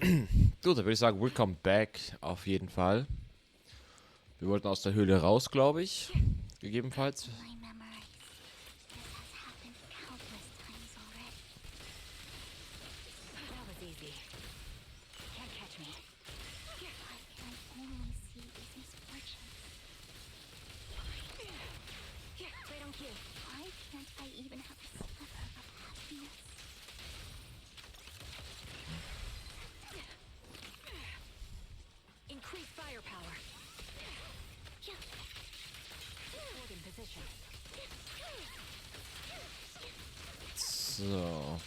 Gut, dann würde ich sagen, Welcome back auf jeden Fall. Wir wollten aus der Höhle raus, glaube ich. Gegebenenfalls. My memories. This has happened countless times already. That was easy. Can't catch me. Why can I only see these misfortunes? Right on cue. Why can't I even have a sliver of happiness? Increase firepower. Hold in position. So.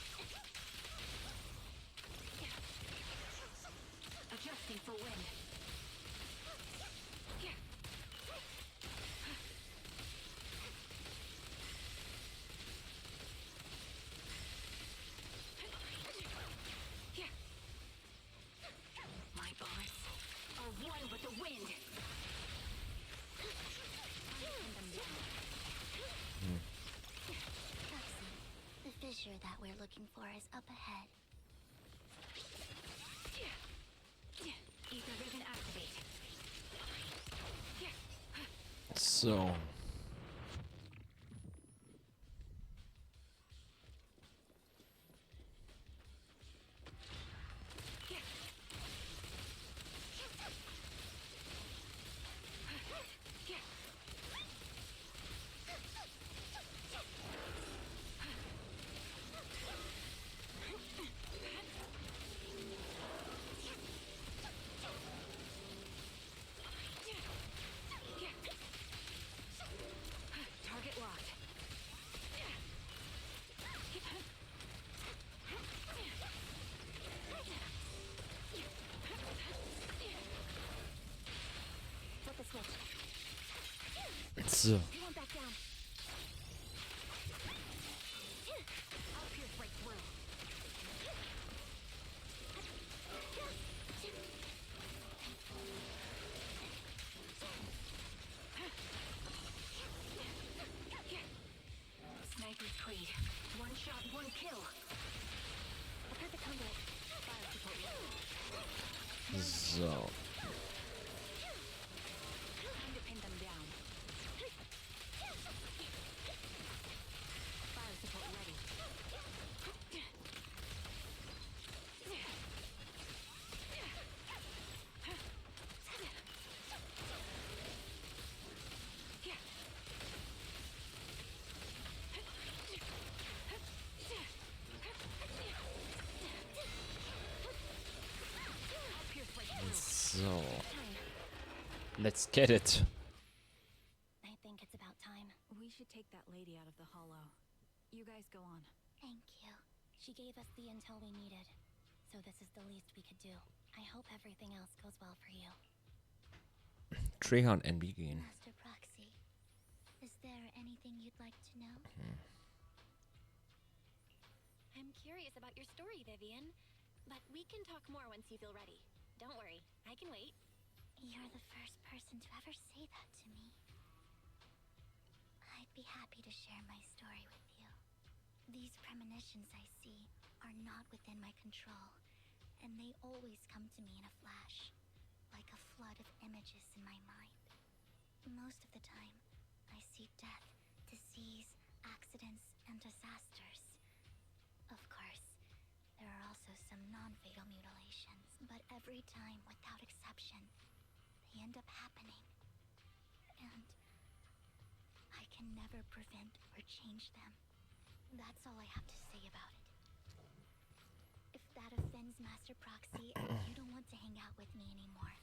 Adjusting for wind. My bullets are one with the wind. Pin them down. Excellent. The fissure that we're looking for is up ahead. Ether vision activate. So. Target locked. Flip the switch. So. You want that down? I'll pierce right through. Sniper's creed. One shot, one kill. I've got the conduit. Fire support. So. Time to pin them down. Fire support ready. I'll pierce right through. So. Let's get it. I think it's about time. We should take that lady out of the hollow. You guys go on. Thank you. She gave us the intel we needed. So this is the least we could do. I hope everything else goes well for you. Trehan and begin. Master Proxy, is there anything you'd like to know? I'm curious about your story, Vivian. But we can talk more once you feel ready. Don't worry, I can wait. You're the first person to ever say that to me. I'd be happy to share my story with you. These premonitions I see are not within my control, and they always come to me in a flash, like a flood of images in my mind. Most of the time, I see death, disease, accidents, and disasters. Of course, there are also some non-fatal mutilations, but every time, without exception, they end up happening. And I can never prevent or change them. That's all I have to say about it. If that offends Master Proxy and you don't want to hang out with me anymore,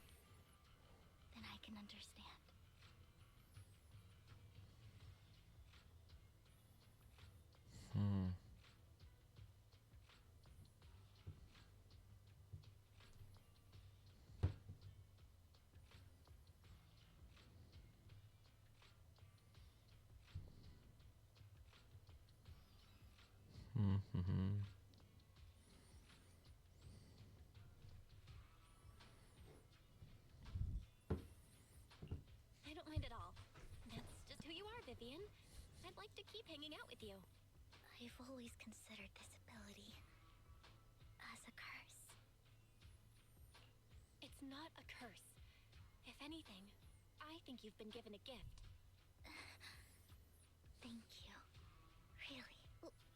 then I can understand. I don't mind at all. That's just who you are, Vivian. I'd like to keep hanging out with you. I've always considered this ability as a curse. not a curse. If anything, I think you've been given a gift. Thank you. Really.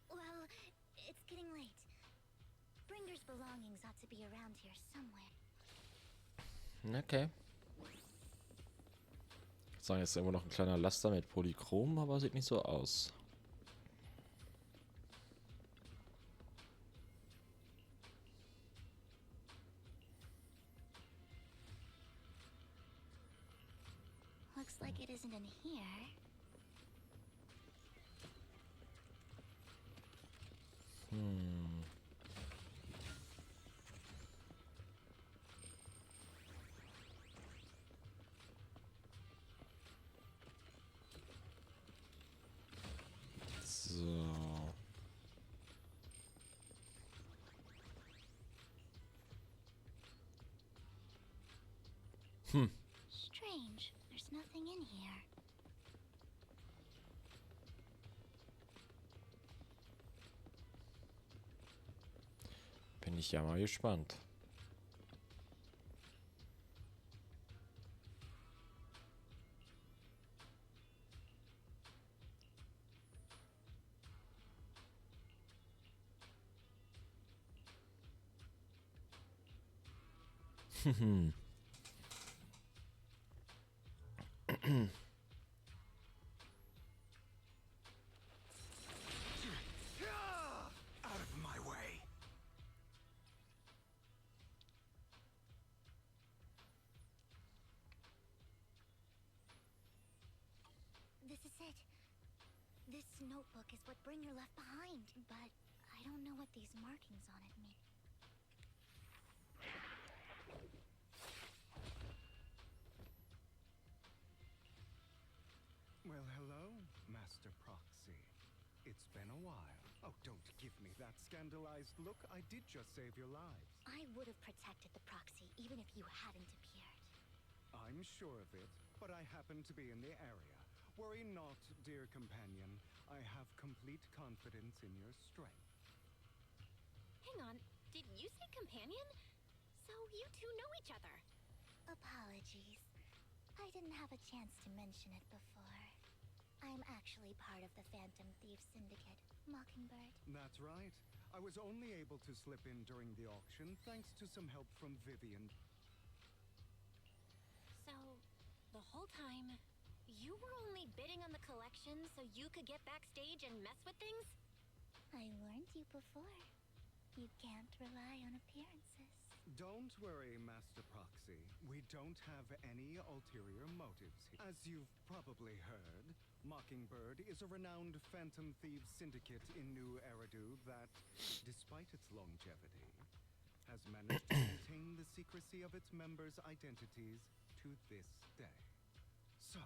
Well, it's getting late. Bringer's belongings ought to be around here somewhere. Okay. Ich sagen, jetzt ist irgendwo noch ein kleiner Laster mit Polychrom, aber sieht nicht so aus. Looks like it isn't in here. So. Strange. There's nothing in here. Bin ich ja mal gespannt. Out of my way. This is it. This notebook is what Bringer left behind, but I don't know what these markings on it mean. Well, hello, Master Proxy. It's been a while. Oh, don't give me that scandalized look. I did just save your lives. I would have protected the proxy even if you hadn't appeared. I'm sure of it, but I happen to be in the area. Worry not, dear companion. I have complete confidence in your strength. Hang on, did you say companion? So you two know each other. Apologies. I didn't have a chance to mention it before. I'm actually part of the Phantom Thieves Syndicate, Mockingbird. That's right. I was only able to slip in during the auction thanks to some help from Vivian. So, the whole time, you were only bidding on the collection so you could get backstage and mess with things? I warned you before. You can't rely on appearances. Don't worry, Master Proxy. We don't have any ulterior motives here. As you've probably heard, Mockingbird is a renowned Phantom Thieves syndicate in New Eridu that, despite its longevity, has managed to maintain the secrecy of its members' identities to this day. So,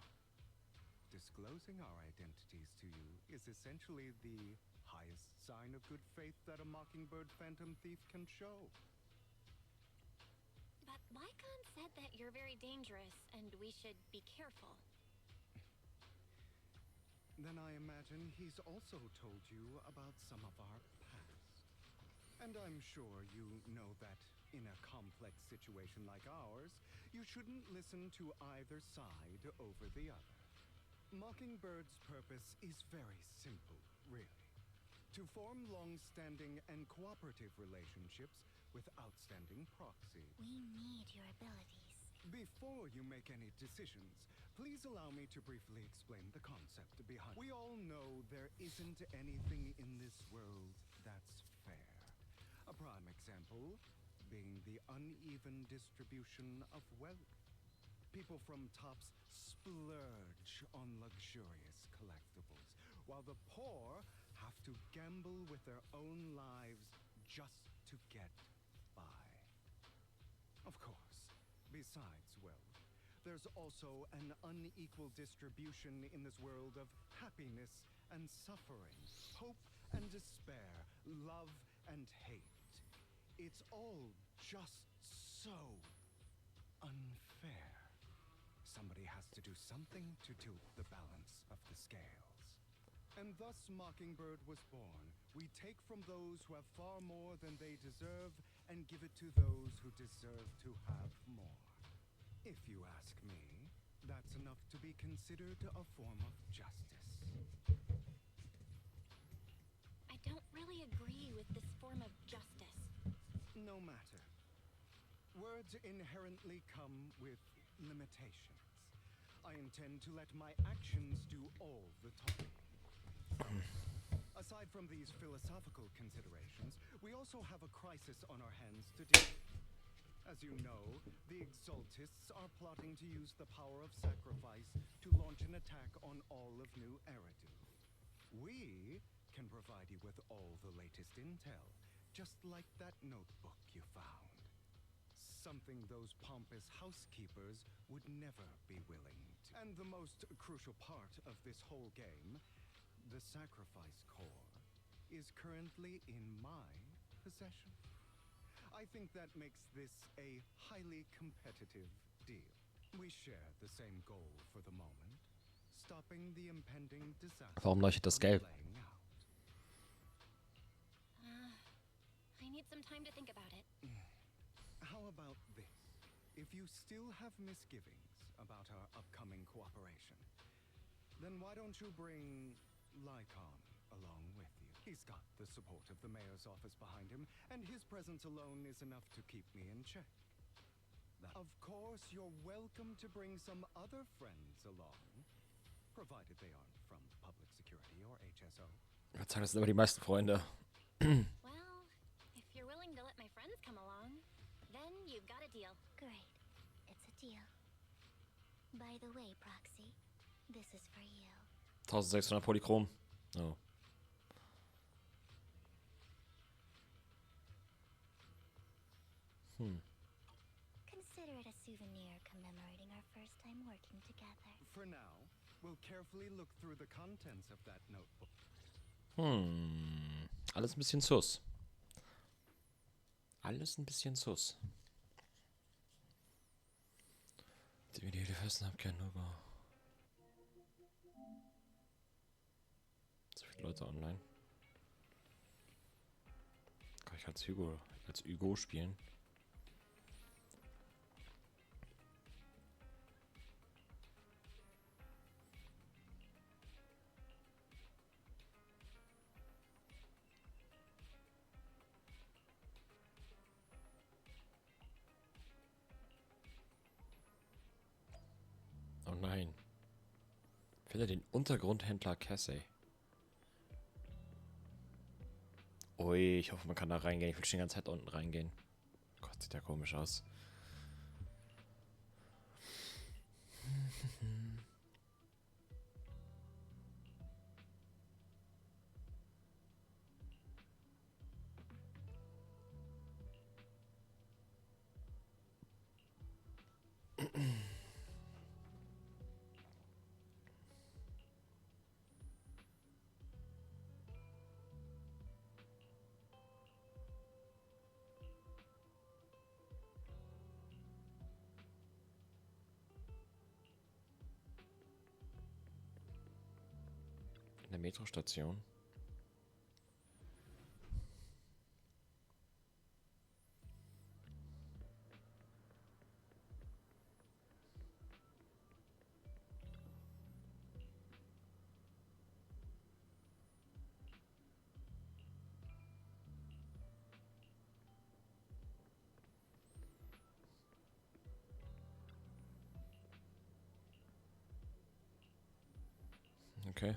disclosing our identities to you is essentially the highest sign of good faith that a Mockingbird Phantom Thief can show. But Lycon said that you're very dangerous and we should be careful. Then I imagine he's also told you about some of our past. And I'm sure you know that in a complex situation like ours, you shouldn't listen to either side over the other. Mockingbird's purpose is very simple, really. To form long-standing and cooperative relationships with outstanding proxies. We need your abilities. Before you make any decisions, please allow me to briefly explain the concept behind. We all know there isn't anything in this world that's fair. A prime example being the uneven distribution of wealth. People from tops splurge on luxurious collectibles, while the poor have to gamble with their own lives just to get by. Of course, besides wealth, there's also an unequal distribution in this world of happiness and suffering, hope and despair, love and hate. It's all just so unfair. Somebody has to do something to tilt the balance of the scales. And thus Mockingbird was born. We take from those who have far more than they deserve and give it to those who deserve to have more. If you ask me, that's enough to be considered a form of justice. I don't really agree with this form of justice. No matter. Words inherently come with limitations. I intend to let my actions do all the talking. Aside from these philosophical considerations, we also have a crisis on our hands to deal with. As you know, the Exaltists are plotting to use the power of sacrifice to launch an attack on all of New Eridu. We can provide you with all the latest intel, just like that notebook you found. Something those pompous housekeepers would never be willing to. And the most crucial part of this whole game, the sacrifice core, is currently in my possession. I think that makes this a highly competitive deal. We share the same goal for the moment, stopping the impending disaster Warum leuchtet das from gelb? playing out. I need some time to think about it. How about this? If you still have misgivings about our upcoming cooperation, then why don't you bring Lycon along with you? He's got the support of the mayor's office behind him, and his presence alone is enough to keep me in check. Of course, you're welcome to bring some other friends along, provided they aren't from public security or HSO. Ich würde sagen, das sind immer die meisten Freunde. Well, if you're willing to let my friends come along, then you've got a deal. Great. It's a deal. By the way, Proxy, this is for you. 1600 Polychrom. Oh. Consider it a souvenir commemorating our first time working together. For now, we'll carefully look through the contents of that notebook. Alles ein bisschen sus. Alles ein bisschen sus. Die Video die festen haben kein Logo. So viele Leute online. Kann ich als Hugo spielen? Oh nein. Finde den Untergrundhändler Cassie. Ui, ich hoffe, man kann da reingehen. Ich will schon die ganze Zeit unten reingehen. Gott, sieht ja komisch aus. In der Metrostation. Okay.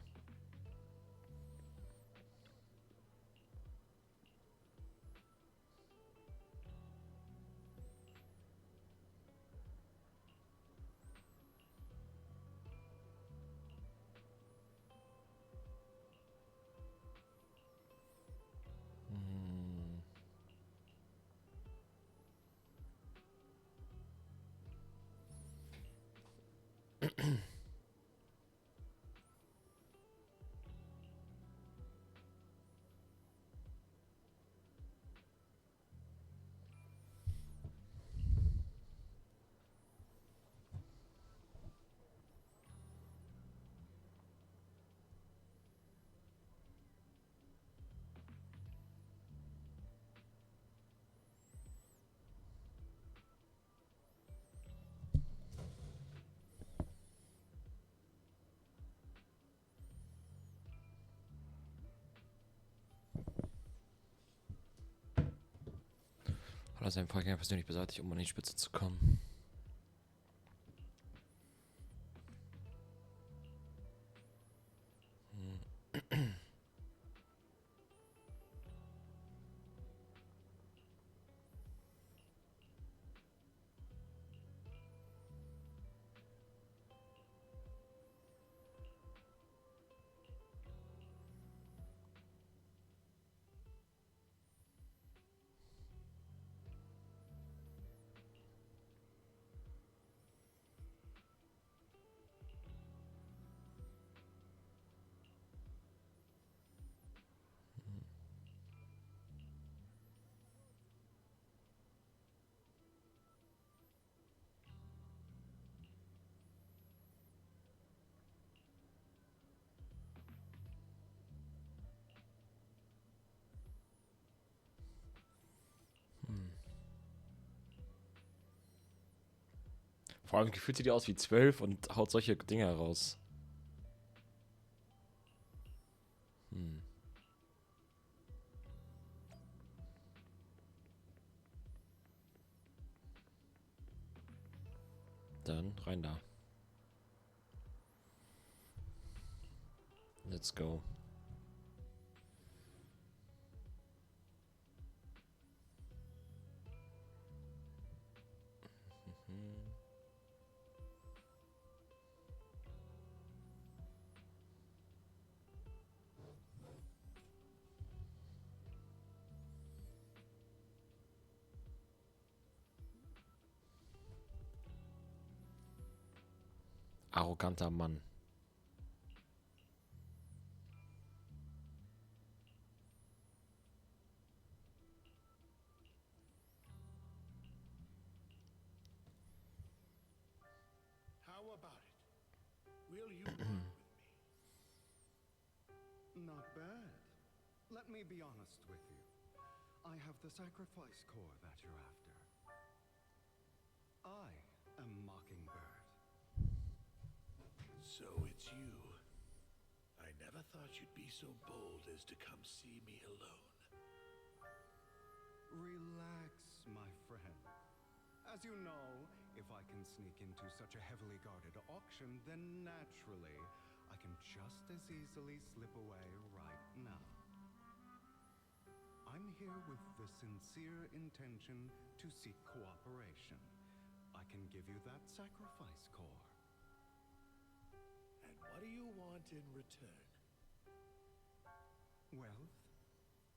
Oder seinen Vorgänger persönlich beseitigt, um an die Spitze zu kommen. Vor allem gefühlt sieht die aus wie 12 und haut solche Dinge raus. Dann rein da. Let's go. Arroganter Mann. How about it? Will you work with me? Not bad. Let me be honest with you. I have the sacrifice core that you're after. I am Mockingbird. So it's you. I never thought you'd be so bold as to come see me alone. Relax, my friend. As you know, if I can sneak into such a heavily guarded auction, then naturally, I can just as easily slip away right now. I'm here with the sincere intention to seek cooperation. I can give you that sacrifice core. And what do you want in return? Wealth,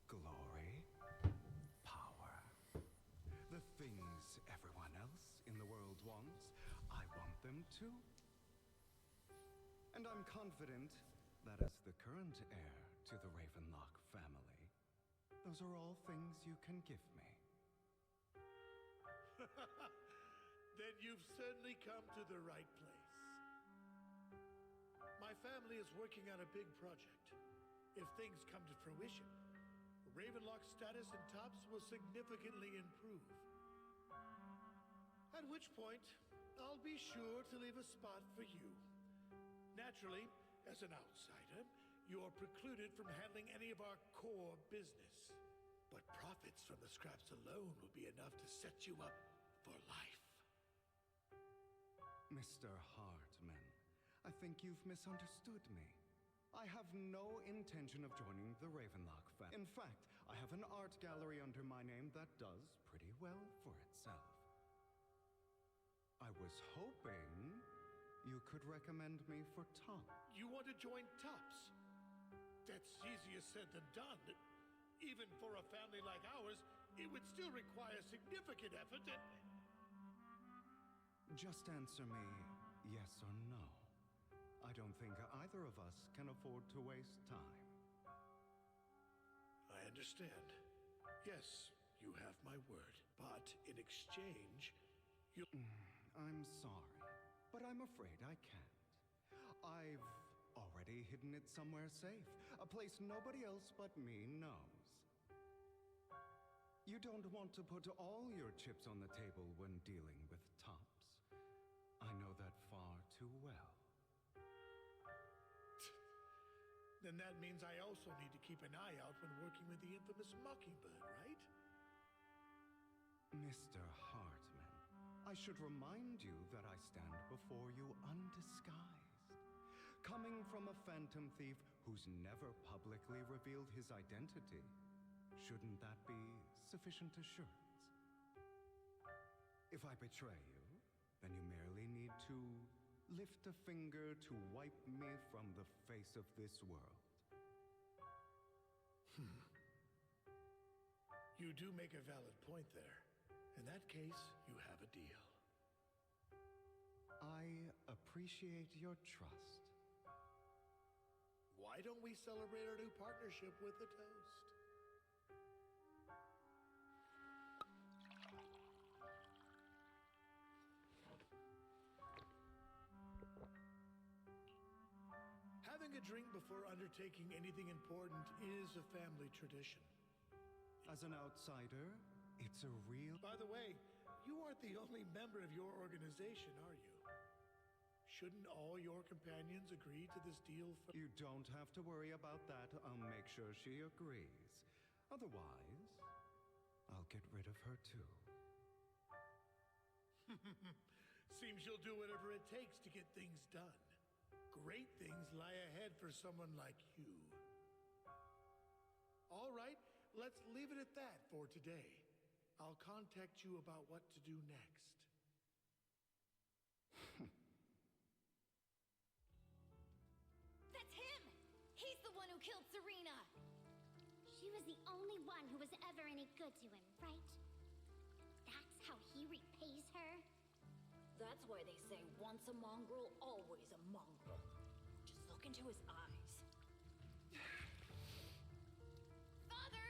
glory, power. The things everyone else in the world wants, I want them too. And I'm confident that as the current heir to the Ravenlock family, those are all things you can give me. Then you've certainly come to the right place. My family is working on a big project. If things come to fruition, Ravenlock's status in Tops will significantly improve. At which point, I'll be sure to leave a spot for you. Naturally, as an outsider, you're precluded from handling any of our core business. But profits from the scraps alone will be enough to set you up for life. Mr. Hartman, I think you've misunderstood me. I have no intention of joining the Ravenlock family. In fact, I have an art gallery under my name that does pretty well for itself. I was hoping you could recommend me for Top. You want to join Tops? That's easier said than done. Even for a family like ours, it would still require significant effort and... Just answer me yes or no. I don't think either of us can afford to waste time. I understand. Yes, you have my word. But in exchange, you... I'm sorry, but I'm afraid I can't. I've already hidden it somewhere safe, a place nobody else but me knows. You don't want to put all your chips on the table when dealing with Tops. I know that far too well. Then that means I also need to keep an eye out when working with the infamous Mockingbird, right? Mr. Hartman, I should remind you that I stand before you undisguised, coming from a phantom thief who's never publicly revealed his identity. Shouldn't that be sufficient assurance? If I betray you, then you merely need to lift a finger to wipe me from the face of this world. You do make a valid point there. In that case, you have a deal. I appreciate your trust. Why don't we celebrate our new partnership with a toast? Having a drink before undertaking anything important is a family tradition. As an outsider, it's a real... By the way, you aren't the only member of your organization, are you? Shouldn't all your companions agree to this deal for... You don't have to worry about that. I'll make sure she agrees. Otherwise, I'll get rid of her too. Seems you'll do whatever it takes to get things done. Great things lie ahead for someone like you. All right, let's leave it at that for today. I'll contact you about what to do next. That's him! He's the one who killed Serena! She was the only one who was ever any good to him, right? That's how he repays her? That's why they say once a mongrel, always a mongrel. Just look into his eyes. Father!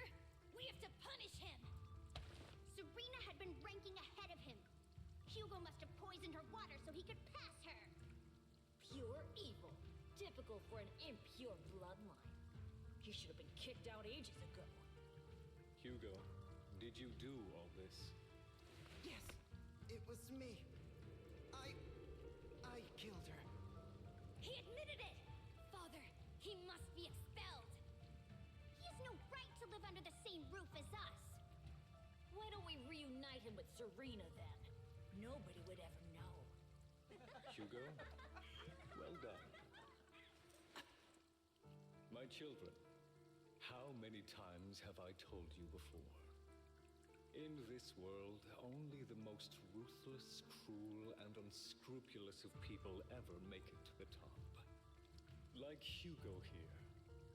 We have to punish him! Serena had been ranking ahead of him. Hugo must have poisoned her water so he could pass her. Pure evil. Typical for an impure bloodline. He should have been kicked out ages ago. Hugo, did you do all this? Yes, it was me. I killed her. He admitted it! Father, he must be expelled! He has no right to live under the same roof as us. Why don't we reunite him with Serena then? Nobody would ever know. Hugo, well done. My children, how many times have I told you before? In this world, only the most ruthless, cruel, and unscrupulous of people ever make it to the top. Like Hugo here,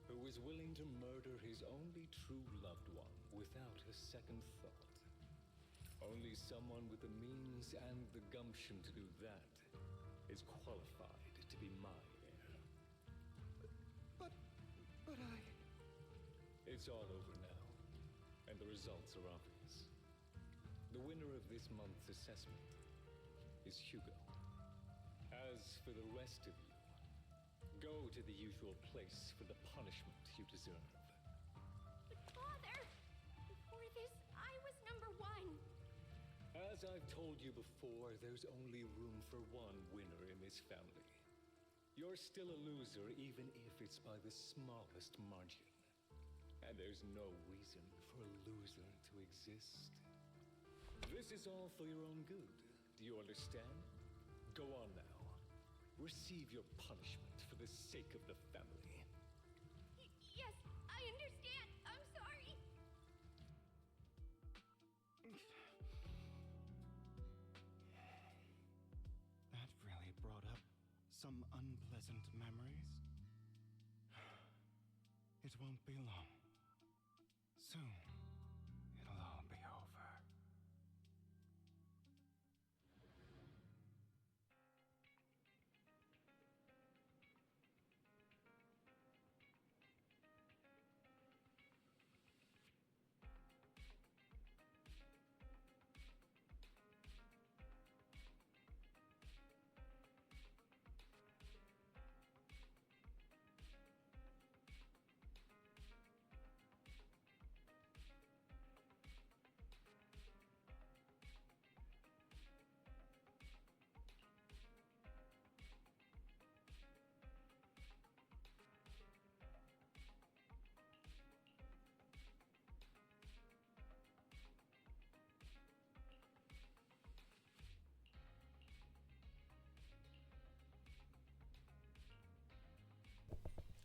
who was willing to murder his only true loved one without a second thought. Only someone with the means and the gumption to do that is qualified to be my heir. But I... It's all over now, and the results are obvious. The winner of this month's assessment is Hugo. As for the rest of you, go to the usual place for the punishment you deserve. But Father! Before this, I was number one! As I've told you before, there's only room for one winner in this family. You're still a loser, even if it's by the smallest margin. And there's no reason for a loser to exist. This is all for your own good. Do you understand? Go on now. Receive your punishment for the sake of the family. Yes, I understand! I'm sorry! That really brought up some unpleasant memories. It won't be long. Soon, it'll all be over.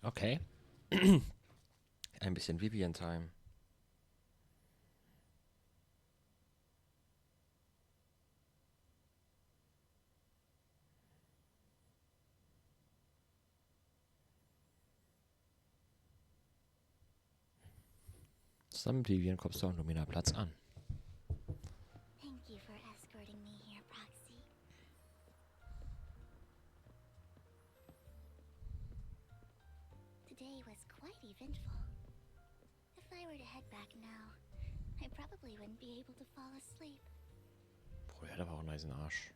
Okay. Ein bisschen Vivian-Time. Zusammen mit Vivian kommst du am Lumina-Platz an. Thank you for escorting me here, Proxy. Today was quite eventful. If I were to head back now, I probably wouldn't be able to fall asleep. Boah, der hat aber auch einen nice Arsch.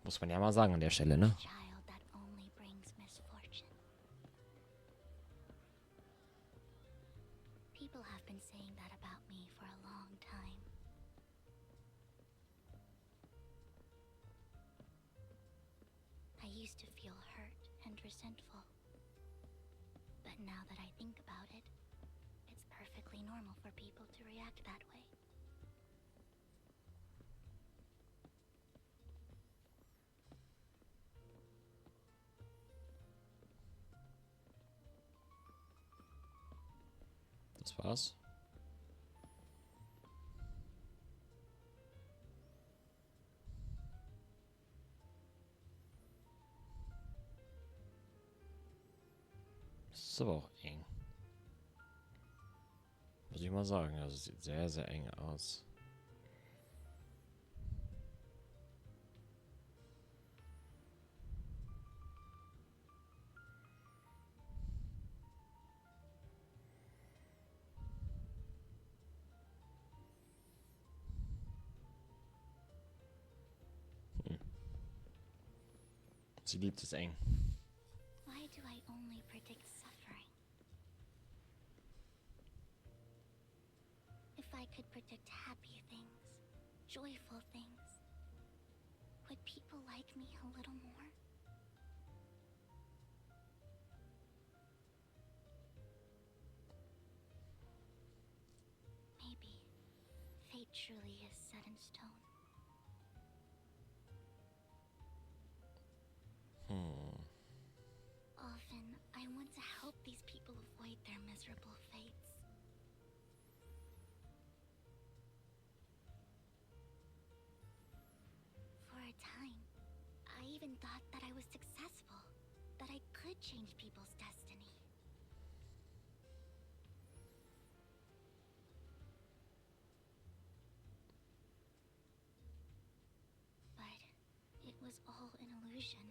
Muss man ja mal sagen an der Stelle, ne? Child that only brings misfortune. People have been saying that about me for a long time. I used to feel hurt and resentful. But now that I think about it, it's perfectly normal for people to react that way. Das war's. Das ist aber auch eng. Muss ich mal sagen. Also es sieht sehr, sehr eng aus. Sie liebt es eng. Why do I only predict suffering? If I could predict happy things, joyful things, would people like me a little more? Maybe fate truly is set in stone. Often, I want to help these people avoid their miserable fates. For a time, I even thought that I was successful, that I could change people's destiny. But it was all an illusion.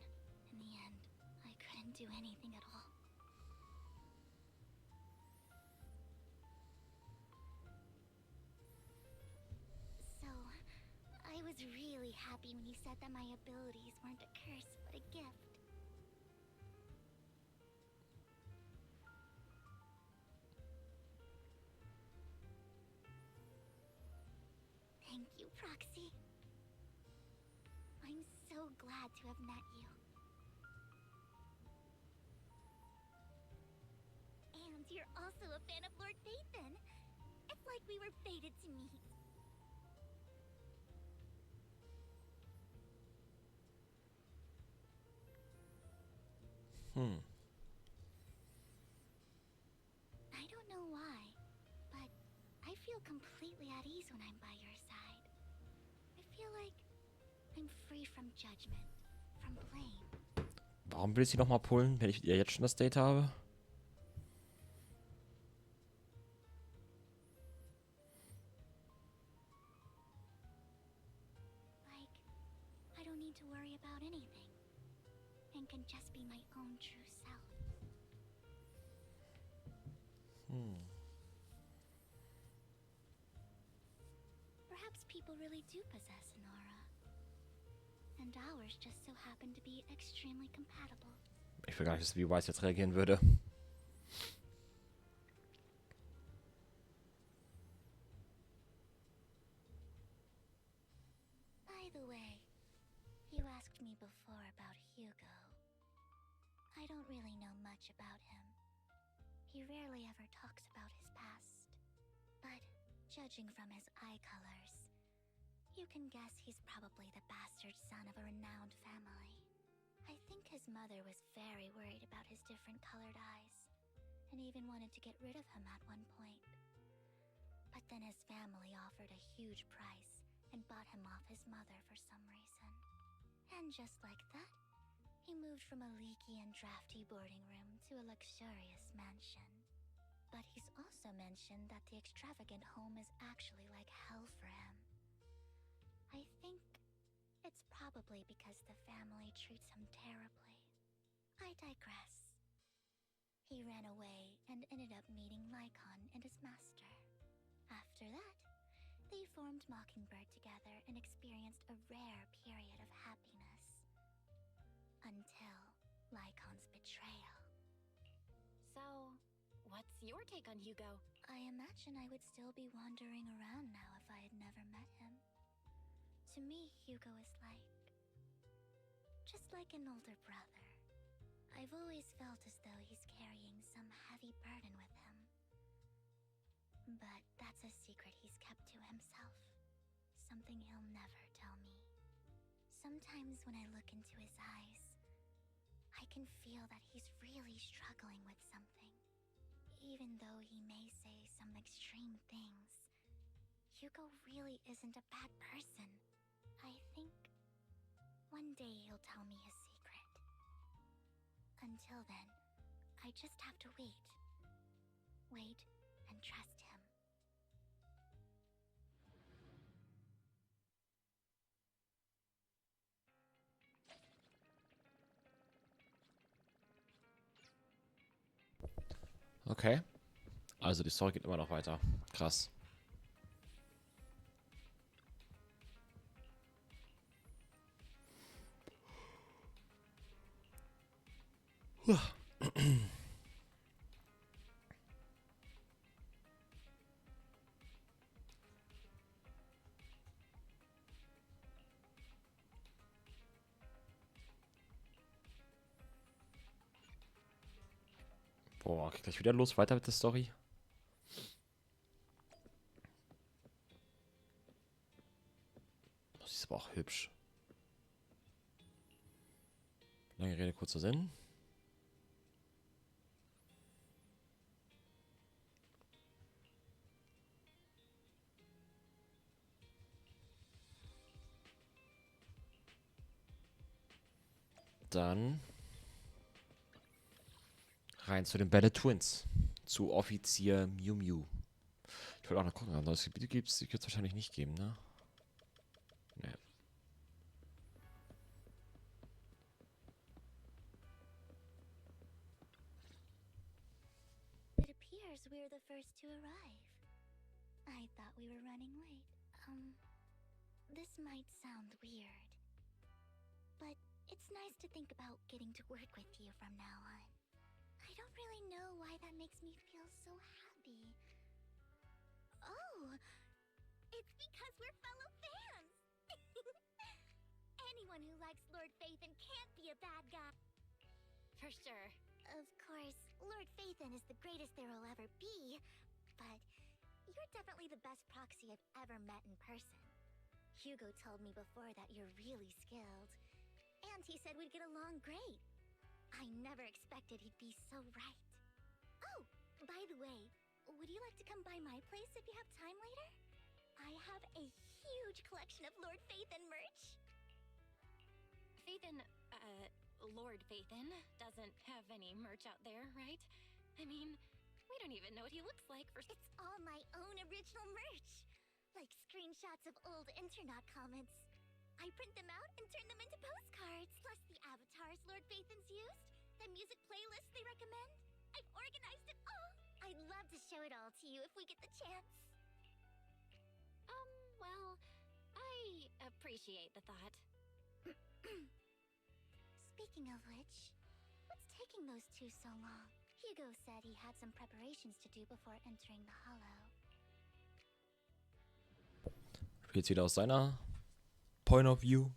In the end, I couldn't do anything at all. So, I was really happy when you said that my abilities weren't a curse, but a gift. Thank you, Proxy. I'm so glad to have met you. And you're also a fan of Lord Phaethon. It's like we were fated to meet. I don't know why, but I feel completely at ease when I'm by your side. I feel like I'm free from judgment, from blame. Warum will ich sie nochmal pullen, wenn ich mit ihr jetzt schon das Date habe? Like, I don't need to worry about anything, and can just be my own true self. Perhaps people really do possess an aura, and ours just so happen to be extremely compatible. Ich will gar nicht wissen, wie Weiß jetzt reagieren würde. By the way, you asked me before about Hugo. I don't really know much about him. He rarely ever talks about his past. But judging from his eye colors, you can guess he's probably the bastard son of a renowned family. I think his mother was very worried about his different colored eyes, and even wanted to get rid of him at one point. But then his family offered a huge price and bought him off his mother for some reason. And just like that, he moved from a leaky and drafty boarding room to a luxurious mansion. But he's also mentioned that the extravagant home is actually like hell for him. I think it's probably because the family treats him terribly. I digress. He ran away and ended up meeting Lycon and his master. After that, they formed Mockingbird together and experienced a rare period of happiness. Until Lycon's betrayal. So, what's your take on Hugo? I imagine I would still be wandering around now if I had never met him. To me, Hugo is just like an older brother. I've always felt as though he's carrying some heavy burden with him. But that's a secret he's kept to himself. Something he'll never tell me. Sometimes when I look into his eyes, I can feel that he's really struggling with something. Even though he may say some extreme things, Hugo really isn't a bad person. I think one day he'll tell me his secret. Until then, I just have to wait. Wait and trust him. Okay. Also die Story geht immer noch weiter. Krass. Boah, geht gleich wieder los, weiter mit der Story. Das ist aber auch hübsch. Lange Rede, kurzer Sinn. Dann rein zu den Belle Twins. Zu Offizier Miu Miu. Ich wollte auch noch gucken, aber das Gebiet gibt es wahrscheinlich nicht geben, ne? Ne. It appears we're the first to arrive. I thought we were running late. This might sound weird, but it's nice to think about getting to work with you from now on. I don't really know why that makes me feel so happy. Oh, it's because we're fellow fans! Anyone who likes Lord Phaethon can't be a bad guy. For sure. Of course, Lord Phaethon is the greatest there will ever be, but you're definitely the best proxy I've ever met in person. Hugo told me before that you're really skilled, and he said we'd get along great. I never expected he'd be so right. Oh, by the way, would you like to come by my place if you have time later? I have a huge collection of Lord Phaethon merch. Phaethon, Lord Phaethon doesn't have any merch out there, right? I mean, we don't even know what he looks like for— It's all my own original merch. Like screenshots of old internet comments. I print them out and turn them into postcards. Plus the avatars Lord Phaethon's used, the music playlists they recommend. I've organized it all. I'd love to show it all to you if we get the chance. Well, I appreciate the thought. Speaking of which, what's taking those two so long? Hugo said he had some preparations to do before entering the Hollow. Jetzt wieder aus seiner Point of View.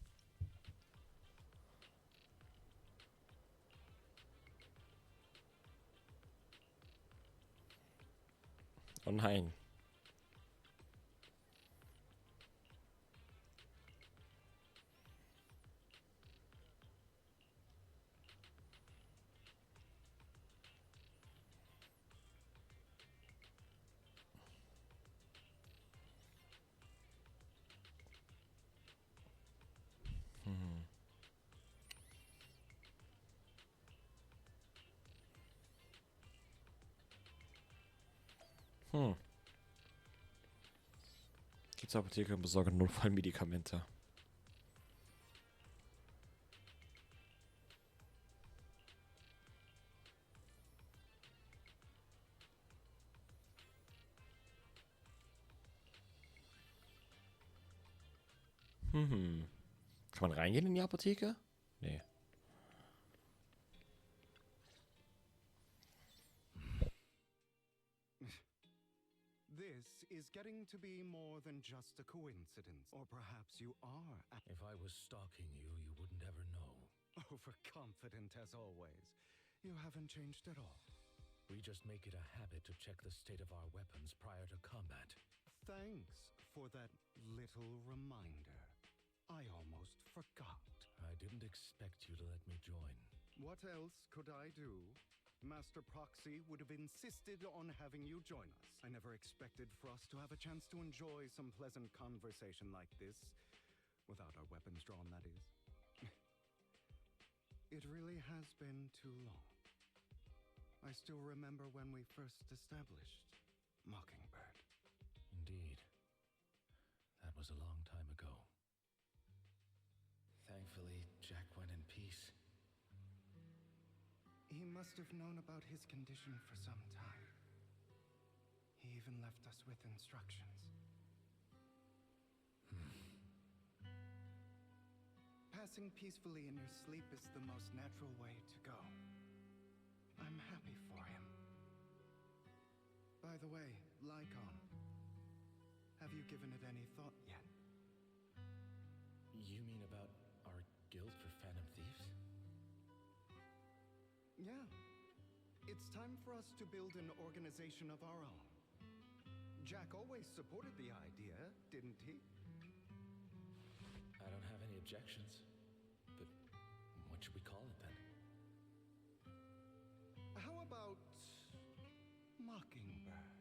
Oh nein. Geh zur Apotheke und besorge Notfallmedikamente. Kann man reingehen in die Apotheke? Nee. This is getting to be more than just a coincidence. Or perhaps you are. If I was stalking you, you wouldn't ever know. Overconfident as always. You haven't changed at all. We just make it a habit to check the state of our weapons prior to combat. Thanks for that little reminder. I almost forgot. I didn't expect you to let me join. What else could I do? Master Proxy would have insisted on having you join us. I never expected for us to have a chance to enjoy some pleasant conversation like this. Without our weapons drawn, that is. It really has been too long. I still remember when we first established Mockingbird. Indeed. That was a long time ago. Thankfully, Jack went in peace. He must have known about his condition for some time. He even left us with instructions. Passing peacefully in your sleep is the most natural way to go. I'm happy for him. By the way, Lycon, have you given it any thought yet? You mean about our guild for Phantom Thieves? Yeah. It's time for us to build an organization of our own. Jack always supported the idea, didn't he? I don't have any objections. But what should we call it then? How about Mockingbird?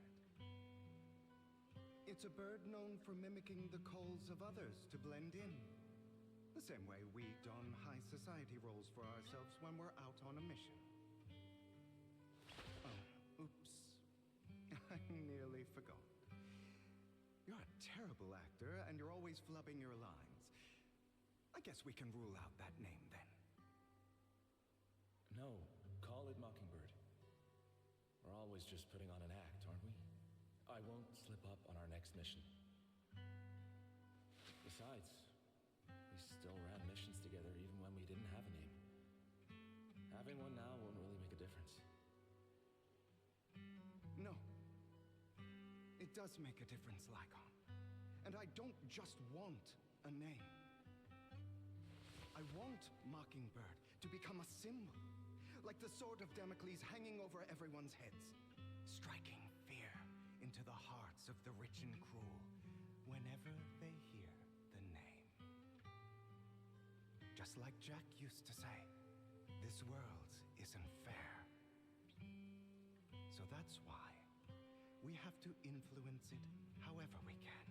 It's a bird known for mimicking the calls of others to blend in. The same way we don high society roles for ourselves when we're out on a mission. Oh, oops. I nearly forgot. You're a terrible actor, and you're always flubbing your lines. I guess we can rule out that name then. No, call it Mockingbird. We're always just putting on an act, aren't we? I won't slip up on our next mission. Besides, we still ran missions together even when we didn't have a name. Having one now won't really make a difference. No. It does make a difference, Lycon. And I don't just want a name. I want Mockingbird to become a symbol, like the sword of Damocles hanging over everyone's heads, striking fear into the hearts of the rich and cruel whenever they hear the name. Just like Jack used to say, this world isn't fair. So that's why we have to influence it however we can,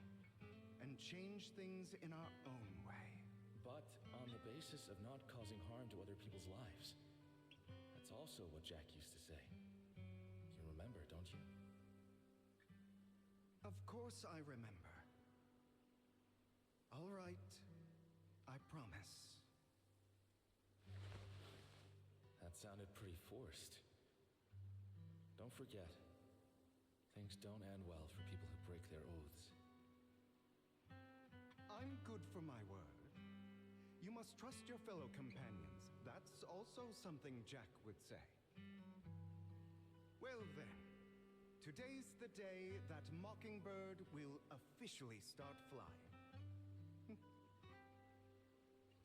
and change things in our own way. But on the basis of not causing harm to other people's lives. That's also what Jack used to say. You remember, don't you? Of course I remember. All right, I promise. That sounded pretty forced. Don't forget, things don't end well for people who break their oaths. I'm good for my word. You must trust your fellow companions. That's also something Jack would say. Well then, today's the day that Mockingbird will officially start flying.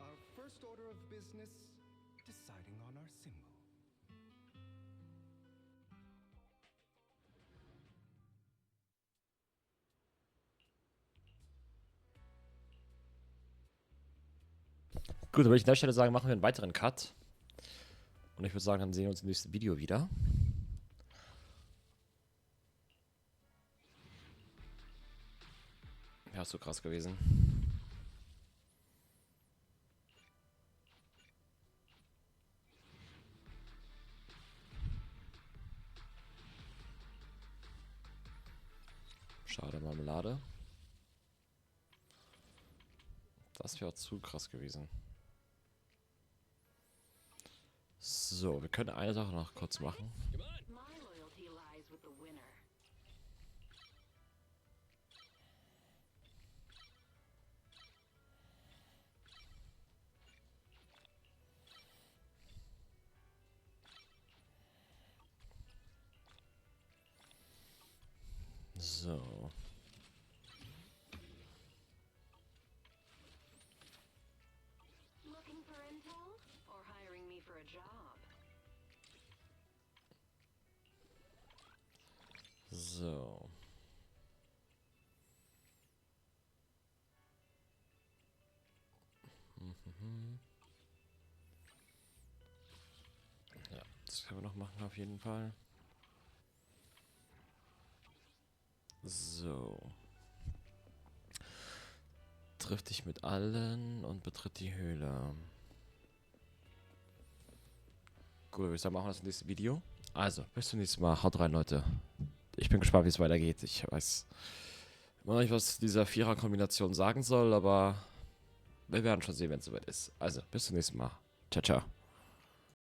Our first order of business, deciding on our symbol. Gut, dann würde ich an der Stelle sagen, machen wir einen weiteren Cut. Und ich würde sagen, dann sehen wir uns im nächsten Video wieder. Ja, ist so krass gewesen. Das wäre zu krass gewesen. So, wir können eine Sache noch kurz machen. My loyalty lies with the winner. So. Looking for intel or hiring me for a job? So. Ja, das können wir noch machen auf jeden Fall. So. Triff dich mit allen und betritt die Höhle. Gut, würde ich sagen, machen wir das nächste Video. Also, bis zum nächsten Mal. Haut rein, Leute. Ich bin gespannt, wie es weitergeht. Ich weiß immer noch nicht, was dieser Vierer-Kombination sagen soll, aber wir werden schon sehen, wenn es soweit ist. Also, bis zum nächsten Mal. Ciao, ciao.